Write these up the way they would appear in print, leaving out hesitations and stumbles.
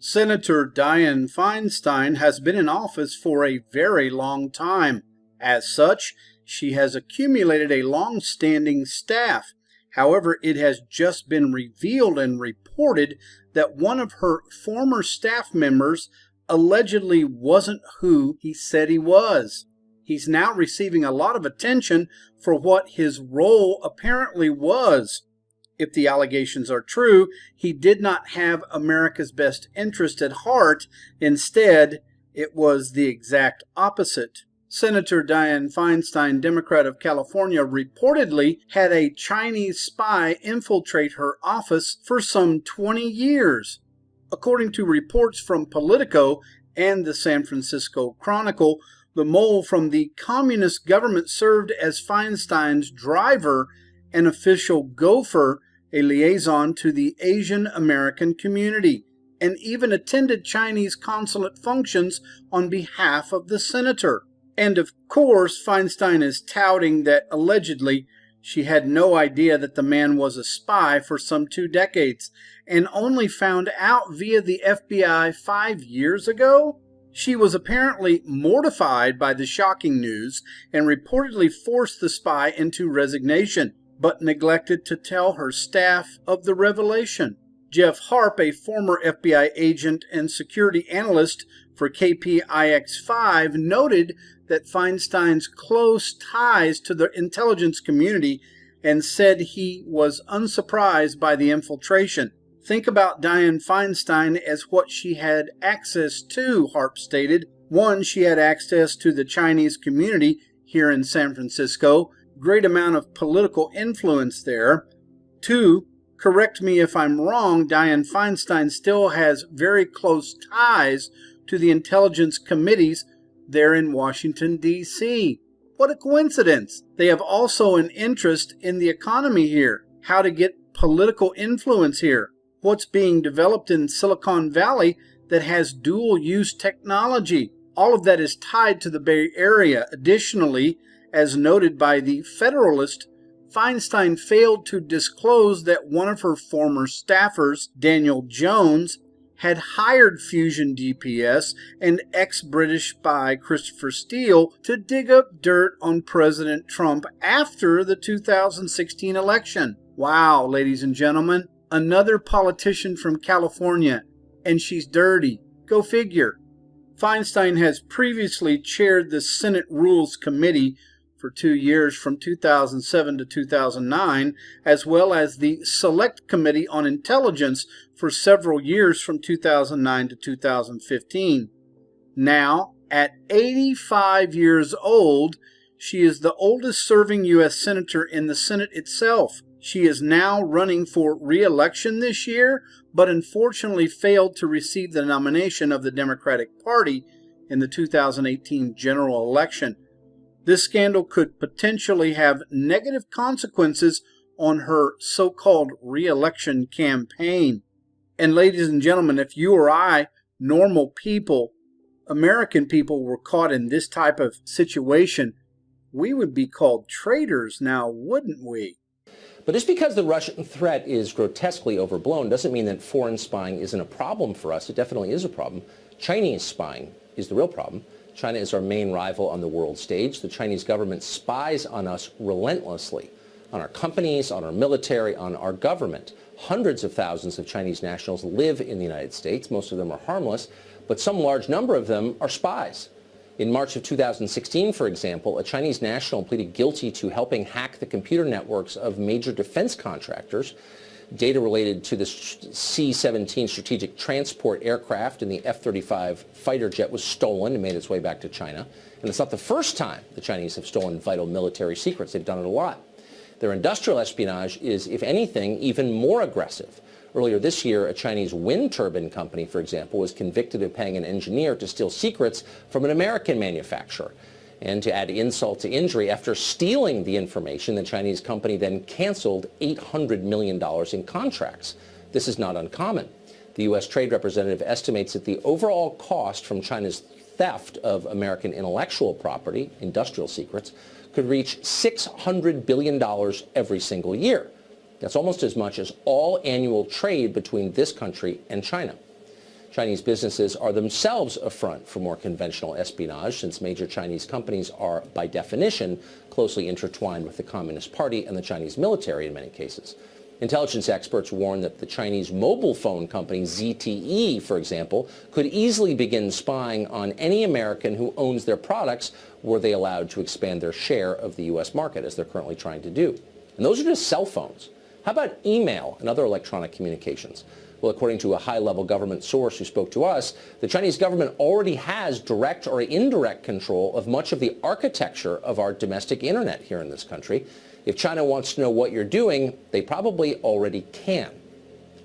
Senator Diane Feinstein has been in office for a very long time. As such, she has accumulated a long-standing staff. However, it has just been revealed and reported that one of her former staff members allegedly wasn't who he said he was. He's now receiving a lot of attention for what his role apparently was. If the allegations are true, he did not have America's best interest at heart. Instead, it was the exact opposite. Senator Diane Feinstein, Democrat of California, reportedly had a Chinese spy infiltrate her office for some 20 years. According to reports from Politico and the San Francisco Chronicle, the mole from the communist government served as Feinstein's driver, an official gopher, a liaison to the Asian American community, and even attended Chinese consulate functions on behalf of the senator. And of course, Feinstein is touting that allegedly she had no idea that the man was a spy for some 2 decades and only found out via the FBI 5 years ago. She was apparently mortified by the shocking news and reportedly forced the spy into resignation, but neglected to tell her staff of the revelation. Jeff Harp, a former FBI agent and security analyst for KPIX5, noted that Feinstein's close ties to the intelligence community and said he was unsurprised by the infiltration. Think about Diane Feinstein as what she had access to, Harp stated. 1, she had access to the Chinese community here in San Francisco, great amount of political influence there. 2, correct me if I'm wrong, Diane Feinstein still has very close ties to the intelligence committees there in Washington, D.C. What a coincidence. They have also an interest in the economy here, how to get political influence here, what's being developed in Silicon Valley that has dual-use technology. All of that is tied to the Bay Area. Additionally, as noted by the Federalist, Feinstein failed to disclose that one of her former staffers, Daniel Jones, had hired Fusion DPS and ex-British spy Christopher Steele to dig up dirt on President Trump after the 2016 election. Wow, ladies and gentlemen, another politician from California, and she's dirty. Go figure. Feinstein has previously chaired the Senate Rules Committee for 2 years from 2007 to 2009, as well as the Select Committee on Intelligence for several years from 2009 to 2015. Now, at 85 years old, she is the oldest serving U.S. Senator in the Senate itself. She is now running for re-election this year, but unfortunately failed to receive the nomination of the Democratic Party in the 2018 general election. This scandal could potentially have negative consequences on her so-called re-election campaign. And ladies and gentlemen, if you or I, normal people, American people, were caught in this type of situation, we would be called traitors now, wouldn't we? But just because the Russian threat is grotesquely overblown doesn't mean that foreign spying isn't a problem for us. It definitely is a problem. Chinese spying is the real problem. China is our main rival on the world stage. The Chinese government spies on us relentlessly, on our companies, on our military, on our government. Hundreds of thousands of Chinese nationals live in the United States. Most of them are harmless, but some large number of them are spies. In March of 2016, for example, a Chinese national pleaded guilty to helping hack the computer networks of major defense contractors. Data related to the C-17 strategic transport aircraft and the F-35 fighter jet was stolen and made its way back to China. And it's not the first time the Chinese have stolen vital military secrets. They've done it a lot. Their industrial espionage is, if anything, even more aggressive. Earlier this year, a Chinese wind turbine company, for example, was convicted of paying an engineer to steal secrets from an American manufacturer. And to add insult to injury, after stealing the information, the Chinese company then canceled $800 million in contracts. This is not uncommon. The U.S. Trade Representative estimates that the overall cost from China's theft of American intellectual property, industrial secrets, could reach $600 billion every single year. That's almost as much as all annual trade between this country and China. Chinese businesses are themselves a front for more conventional espionage, since major Chinese companies are, by definition, closely intertwined with the Communist Party and the Chinese military in many cases. Intelligence experts warn that the Chinese mobile phone company ZTE, for example, could easily begin spying on any American who owns their products were they allowed to expand their share of the U.S. market, as they're currently trying to do. And those are just cell phones. How about email and other electronic communications? Well, according to a high-level government source who spoke to us, the Chinese government already has direct or indirect control of much of the architecture of our domestic internet here in this country. If China wants to know what you're doing, they probably already can.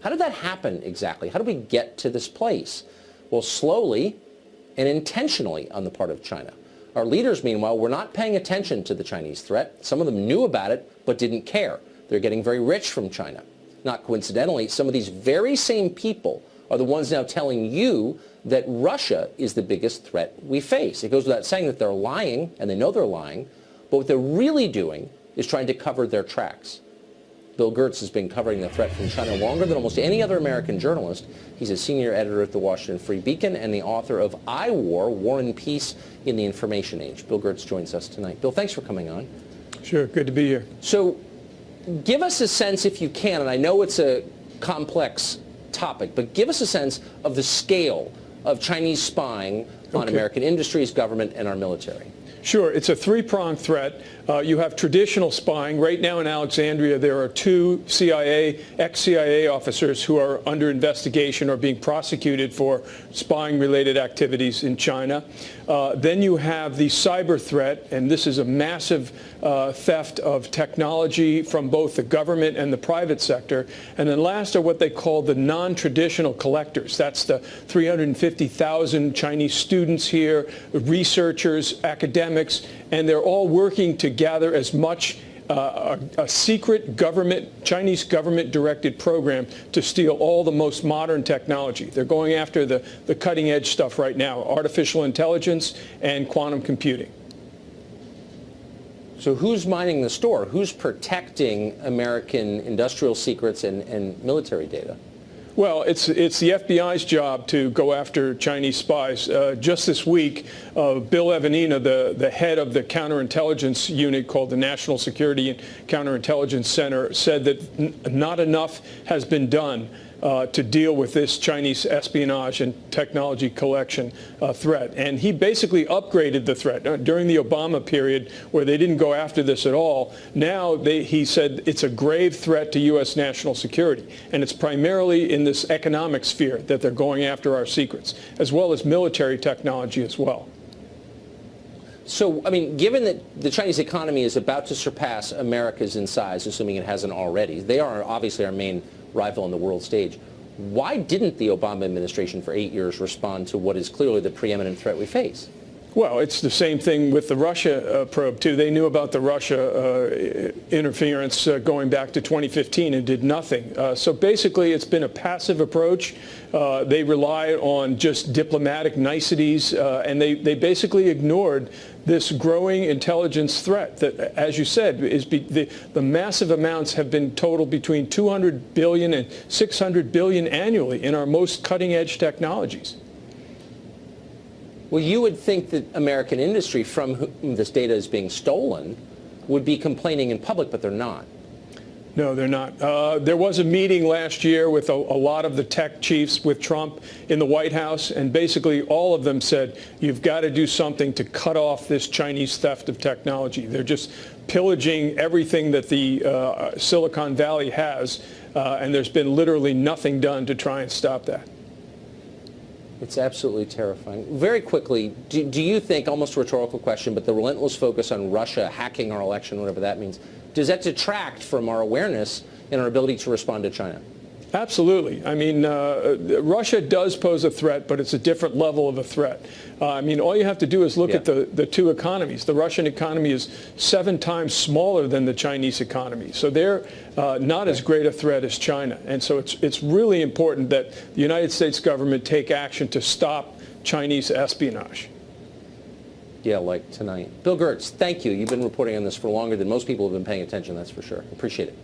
How did that happen exactly? How did we get to this place? Well, slowly and intentionally on the part of China. Our leaders, meanwhile, were not paying attention to the Chinese threat. Some of them knew about it, but didn't care. They're getting very rich from China. Not coincidentally, some of these very same people are the ones now telling you that Russia is the biggest threat we face. It goes without saying that they're lying, and they know they're lying, but what they're really doing is trying to cover their tracks. Bill Gertz has been covering the threat from China longer than almost any other American journalist. He's a senior editor at the Washington Free Beacon and the author of I War, War and Peace in the Information Age. Bill Gertz joins us tonight. Bill, thanks for coming on. Sure, good to be here. So give us a sense, if you can, and I know it's a complex topic, but give us a sense of the scale of Chinese spying on American industries, government, and our military. Sure, it's a three-pronged threat. You have traditional spying. Right now in Alexandria, there are two ex-CIA officers who are under investigation or being prosecuted for spying-related activities in China. Then you have the cyber threat, and this is a massive theft of technology from both the government and the private sector. And then last are what they call the non-traditional collectors. That's the 350,000 Chinese students here, researchers, academics, and they're all working to gather as much a secret Chinese government-directed program to steal all the most modern technology. They're going after the cutting-edge stuff right now, artificial intelligence and quantum computing. So who's mining the store? Who's protecting American industrial secrets and military data? Well, it's the FBI's job to go after Chinese spies. Just this week, Bill Evanina, the head of the counterintelligence unit called the National Security and Counterintelligence Center, said that not enough has been done to deal with this Chinese espionage and technology collection threat. And he basically upgraded the threat. During the Obama period, where they didn't go after this at all, now he said it's a grave threat to U.S. national security. And it's primarily in this economic sphere that they're going after our secrets, as well as military technology as well. So, I mean, given that the Chinese economy is about to surpass America's in size, assuming it hasn't already, they are obviously our main rival on the world stage. Why didn't the Obama administration for 8 years respond to what is clearly the preeminent threat we face? Well, it's the same thing with the Russia probe, too. They knew about the Russia interference going back to 2015 and did nothing. So basically, it's been a passive approach. They relied on just diplomatic niceties, and they basically ignored this growing intelligence threat that, as you said, is the massive amounts have been totaled between 200 billion and 600 billion annually in our most cutting-edge technologies. Well, you would think that American industry, from whom this data is being stolen, would be complaining in public, but they're not. No, they're not. There was a meeting last year with a lot of the tech chiefs with Trump in the White House, and basically all of them said, you've got to do something to cut off this Chinese theft of technology. They're just pillaging everything that the Silicon Valley has, and there's been literally nothing done to try and stop that. It's absolutely terrifying. Very quickly, do you think, almost a rhetorical question, but the relentless focus on Russia hacking our election, whatever that means, does that detract from our awareness and our ability to respond to China? Absolutely. I mean, Russia does pose a threat, but it's a different level of a threat. I mean, all you have to do is look at the two economies. The Russian economy is 7 times smaller than the Chinese economy. So they're not as great a threat as China. And so it's really important that the United States government take action to stop Chinese espionage. Yeah, like tonight. Bill Gertz, thank you. You've been reporting on this for longer than most people have been paying attention, that's for sure. Appreciate it.